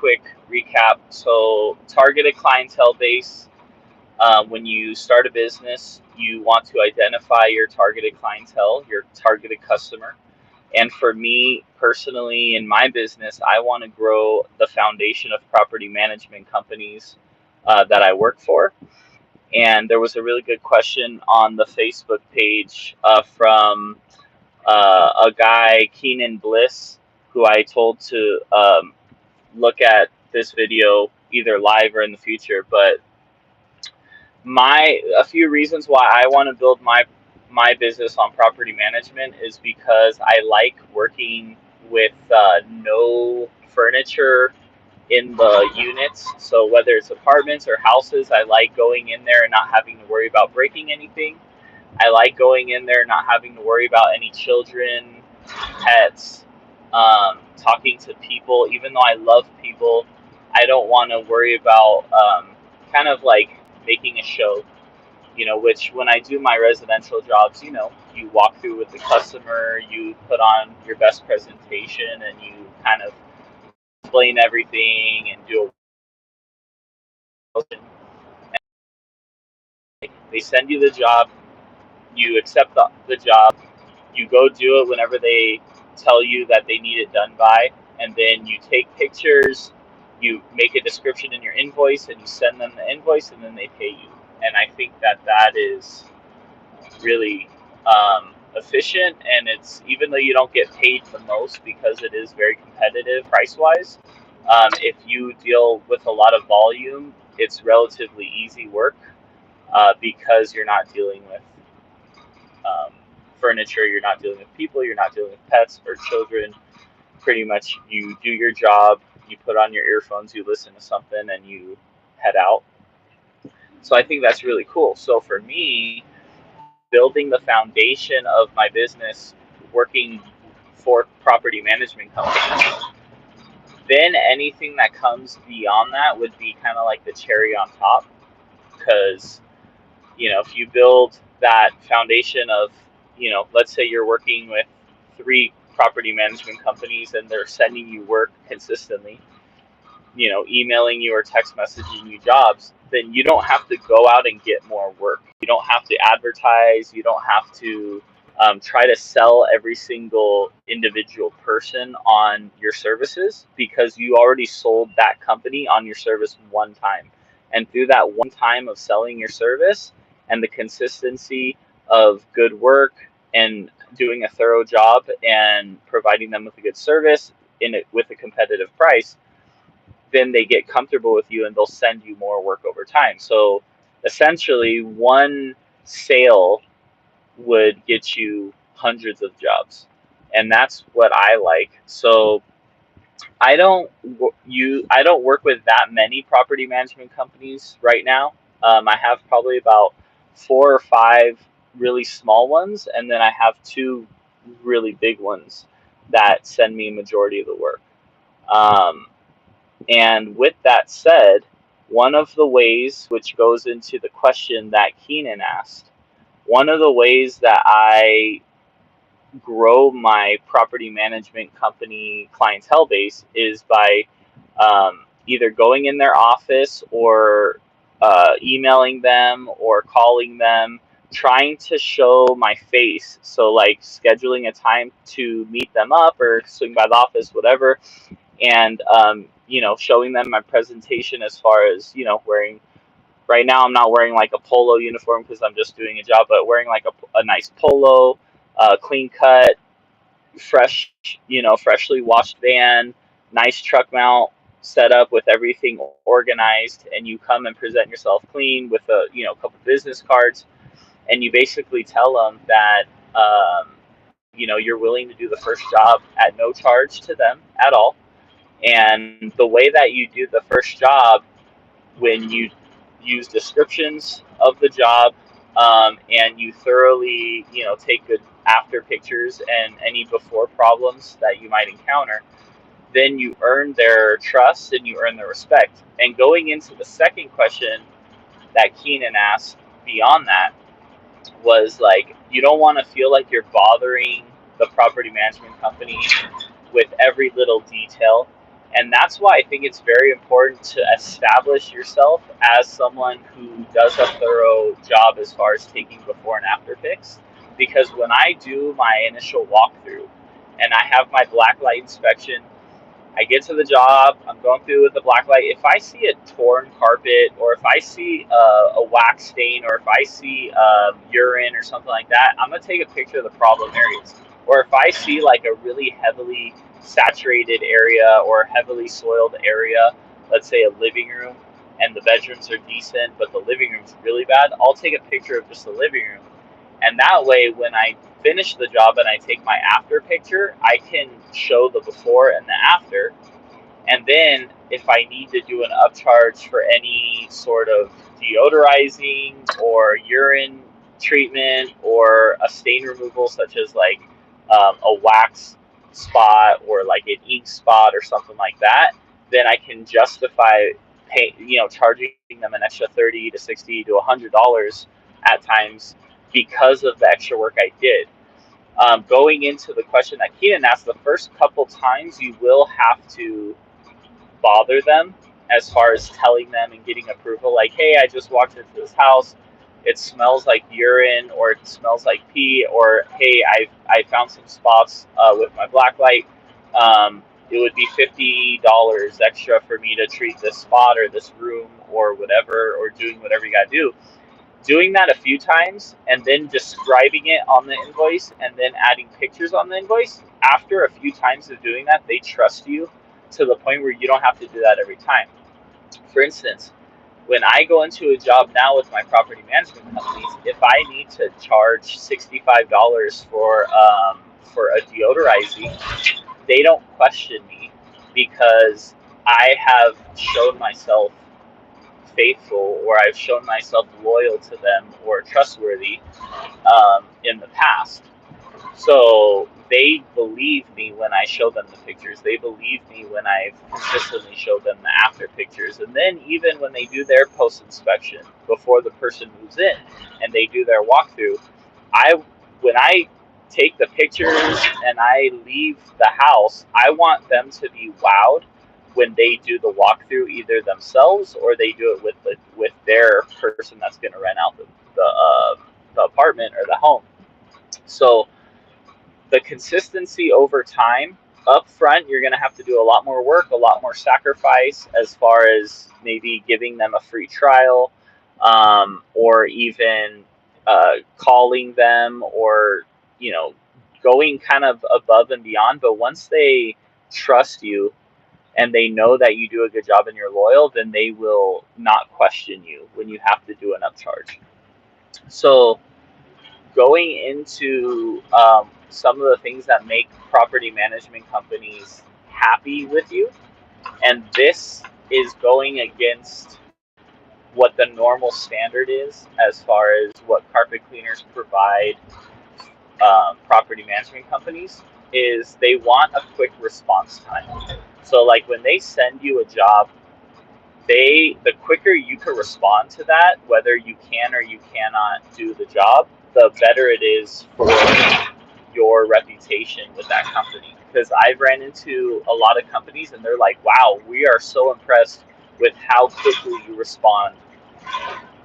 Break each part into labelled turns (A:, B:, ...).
A: quick recap. So, targeted clientele base. When you start a business, you want to identify your targeted clientele, your targeted customer. And for me personally, in my business, I want to grow the foundation of property management companies that I work for. And there was a really good question on the Facebook page from a guy, Keenan Bliss, who I told to look at this video either live or in the future. But a few reasons why I want to build my business on property management is because I like working with no furniture in the units. So whether it's apartments or houses, I like going in there and not having to worry about breaking anything. I like going in there not having to worry about any children, pets, talking to people. Even though I love people, I don't want to worry about kind of like making a show. Which when I do my residential jobs, you walk through with the customer, you put on your best presentation, and you kind of explain everything and do a. They send you the job, you accept the job, you go do it whenever they tell you that they need it done by, and then you take pictures, you make a description in your invoice, and you send them the invoice, and then they pay you. And I think that is really efficient, and it's, even though you don't get paid the most because it is very competitive price wise, if you deal with a lot of volume, it's relatively easy work because you're not dealing with um, furniture, you're not dealing with people, you're not dealing with pets or children. Pretty much you do your job, you put on your earphones, you listen to something, and you head out. So I think that's really cool. So for me, building the foundation of my business, working for property management companies, then anything that comes beyond that would be kind of like the cherry on top. Because if you build that foundation of, let's say you're working with 3 property management companies and they're sending you work consistently, emailing you or text messaging you jobs, then you don't have to go out and get more work. You don't have to advertise. You don't have to try to sell every single individual person on your services, because you already sold that company on your service one time. And through that one time of selling your service and the consistency of good work and doing a thorough job and providing them with a good service in it with a competitive price, then they get comfortable with you and they'll send you more work over time. So essentially, one sale would get you hundreds of jobs, and that's what I like. So I don't work with that many property management companies right now. I have probably about 4 or 5 really small ones, and then I have 2 really big ones that send me a majority of the work. Um, and with that said, one of the ways, which goes into the question that Keenan asked, one of the ways that I grow my property management company clientele base is by either going in their office or emailing them or calling them, trying to show my face. So, like scheduling a time to meet them up or swing by the office, whatever, and showing them my presentation as far as wearing. Right now, I'm not wearing like a polo uniform because I'm just doing a job, but wearing like a nice polo, clean cut, fresh, freshly washed van, nice truck mount set up with everything organized, and you come and present yourself clean with a couple business cards, and you basically tell them that you're willing to do the first job at no charge to them at all. And the way that you do the first job, when you use descriptions of the job, and you thoroughly take good after pictures and any before problems that you might encounter, then you earn their trust and you earn their respect. And going into the second question that Keenan asked beyond that was like, you don't want to feel like you're bothering the property management company with every little detail. And that's why I think it's very important to establish yourself as someone who does a thorough job as far as taking before and after pics. Because when I do my initial walkthrough and I have my black light inspection, I get to the job, I'm going through with the black light. If I see a torn carpet, or if I see a wax stain, or if I see urine or something like that, I'm going to take a picture of the problem areas. Or if I see like a really heavily saturated area or heavily soiled area, let's say a living room, and the bedrooms are decent, but the living room's really bad, I'll take a picture of just the living room. And that way, when I finish the job and I take my after picture, I can show the before and the after. And then if I need to do an upcharge for any sort of deodorizing or urine treatment or a stain removal, such as like a wax spot or like an ink spot or something like that, then I can justify charging them an extra $30 to $60 to $100 at times because of the extra work I did. Going into the question that Keenan asked, the first couple times you will have to bother them as far as telling them and getting approval. Like, hey, I just walked into this house. It smells like urine, or it smells like pee, or hey, I found some spots with my black light. It would be $50 extra for me to treat this spot or this room or whatever, or doing whatever you gotta do. Doing that a few times and then describing it on the invoice and then adding pictures on the invoice, after a few times of doing that, they trust you to the point where you don't have to do that every time. For instance, when I go into a job now with my property management companies, if I need to charge $65 for a deodorizing, they don't question me because I have shown myself faithful, or I've shown myself loyal to them or trustworthy in the past. So they believe me when I show them the pictures. They believe me when I've consistently showed them the after pictures. And then even when they do their post inspection before the person moves in and they do their walkthrough, when I take the pictures and I leave the house, I want them to be wowed when they do the walkthrough, either themselves or they do it with their person that's going to rent out the apartment or the home. So the consistency over time, up front, you're going to have to do a lot more work, a lot more sacrifice, as far as maybe giving them a free trial, or even calling them, or going kind of above and beyond. But once they trust you and they know that you do a good job and you're loyal, then they will not question you when you have to do an upcharge. So going into some of the things that make property management companies happy with you, and this is going against what the normal standard is as far as what carpet cleaners provide property management companies, is they want a quick response time. So like when they send you a job, the quicker you can respond to that, whether you can or you cannot do the job, the better it is for your reputation with that company. Because I've ran into a lot of companies and they're like, wow, we are so impressed with how quickly you respond,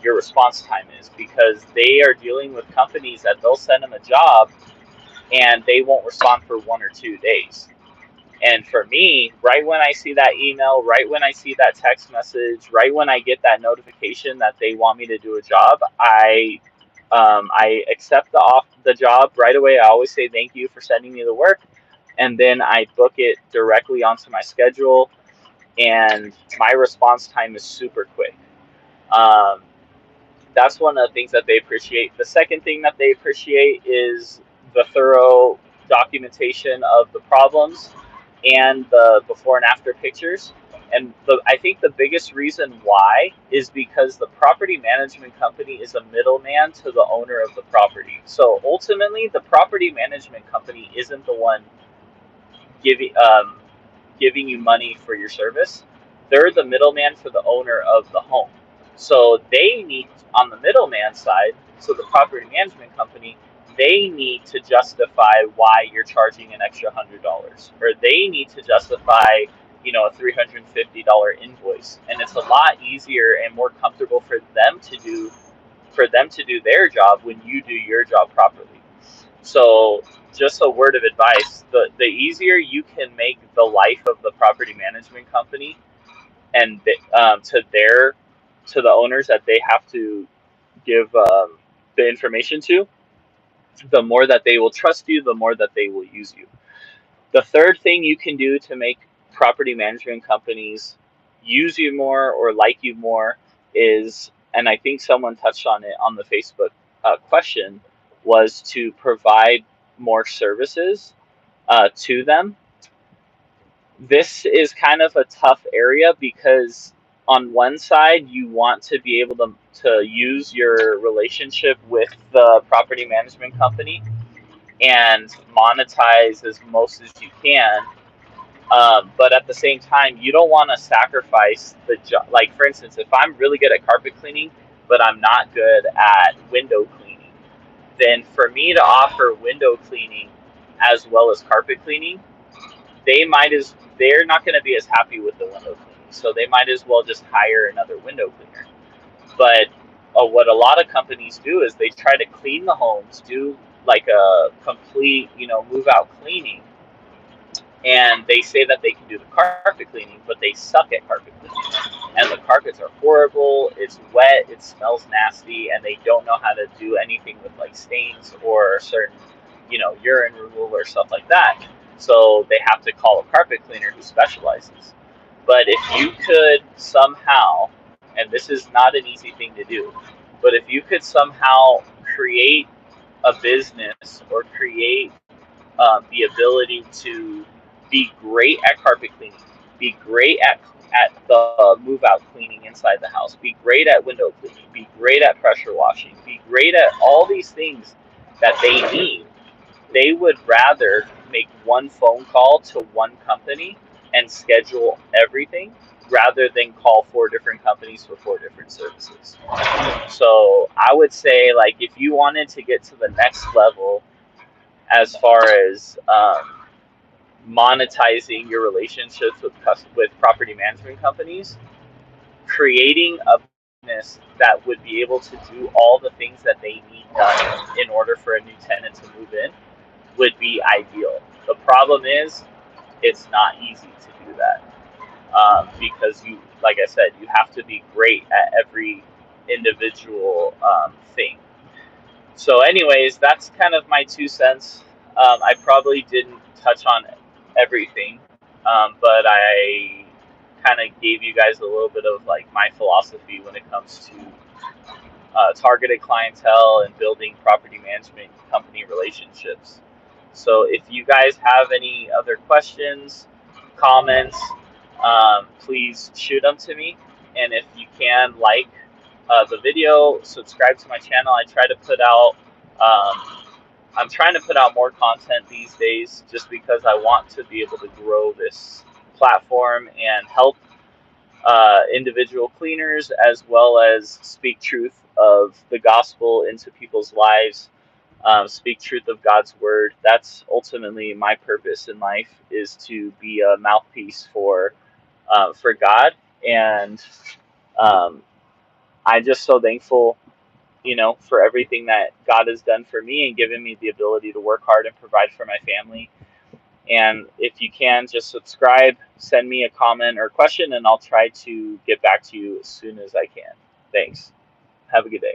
A: your response time is, because they are dealing with companies that they'll send them a job and they won't respond for 1 or 2 days. And for me, right when I see that email, right when I see that text message, right when I get that notification that they want me to do a job, I accept the job right away. I always say thank you for sending me the work, and then I book it directly onto my schedule, and my response time is super quick. Um, that's one of the things that they appreciate. The second thing that they appreciate is the thorough documentation of the problems and the before and after pictures. And I think the biggest reason why is because the property management company is a middleman to the owner of the property. So ultimately, the property management company isn't the one giving you money for your service. They're the middleman for the owner of the home. So they need, on the middleman side, so the property management company, they need to justify why you're charging an extra $100, or they need to justify, a $350 invoice, and it's a lot easier and more comfortable for them to do their job when you do your job properly. So, just a word of advice: the easier you can make the life of the property management company, and to the owners that they have to give the information to, the more that they will trust you, the more that they will use you. The third thing you can do to make property management companies use you more or like you more is, and I think someone touched on it on the Facebook question, was to provide more services to them. This is kind of a tough area because on one side you want to be able to use your relationship with the property management company and monetize as most as you can, but at the same time you don't want to sacrifice the job. Like, for instance, if I'm really good at carpet cleaning but I'm not good at window cleaning, then for me to offer window cleaning as well as carpet cleaning, they're not going to be as happy with the window cleaning, so they might as well just hire another window cleaner. But what a lot of companies do is they try to clean the homes, do like a complete, move out cleaning, and they say that they can do the carpet cleaning, but they suck at carpet cleaning. And the carpets are horrible, it's wet, it smells nasty, and they don't know how to do anything with like stains or certain, urine removal or stuff like that. So they have to call a carpet cleaner who specializes. But if you could somehow, and this is not an easy thing to do, but if you could somehow create a business or create the ability to be great at carpet cleaning, be great at the move out cleaning inside the house, be great at window cleaning, be great at pressure washing, be great at all these things that they need, they would rather make one phone call to one company and schedule everything rather than call four different companies for four different services. So I would say, like, if you wanted to get to the next level as far as monetizing your relationships with property management companies, creating a business that would be able to do all the things that they need done in order for a new tenant to move in would be ideal. The problem is, it's not easy to do that because like I said, you have to be great at every individual thing. So, anyways, that's kind of my 2 cents. I probably didn't touch on everything, but I kind of gave you guys a little bit of like my philosophy when it comes to targeted clientele and building property management company relationships. So, if you guys have any other questions, comments, please shoot them to me. And if you can, like the video, subscribe to my channel. I'm trying to put out more content these days just because I want to be able to grow this platform and help individual cleaners as well as speak truth of the gospel into people's lives, speak truth of God's word. That's ultimately my purpose in life, is to be a mouthpiece for God. And um, I'm just so thankful, for everything that God has done for me and given me the ability to work hard and provide for my family. And if you can, just subscribe, send me a comment or question, and I'll try to get back to you as soon as I can. Thanks. Have a good day.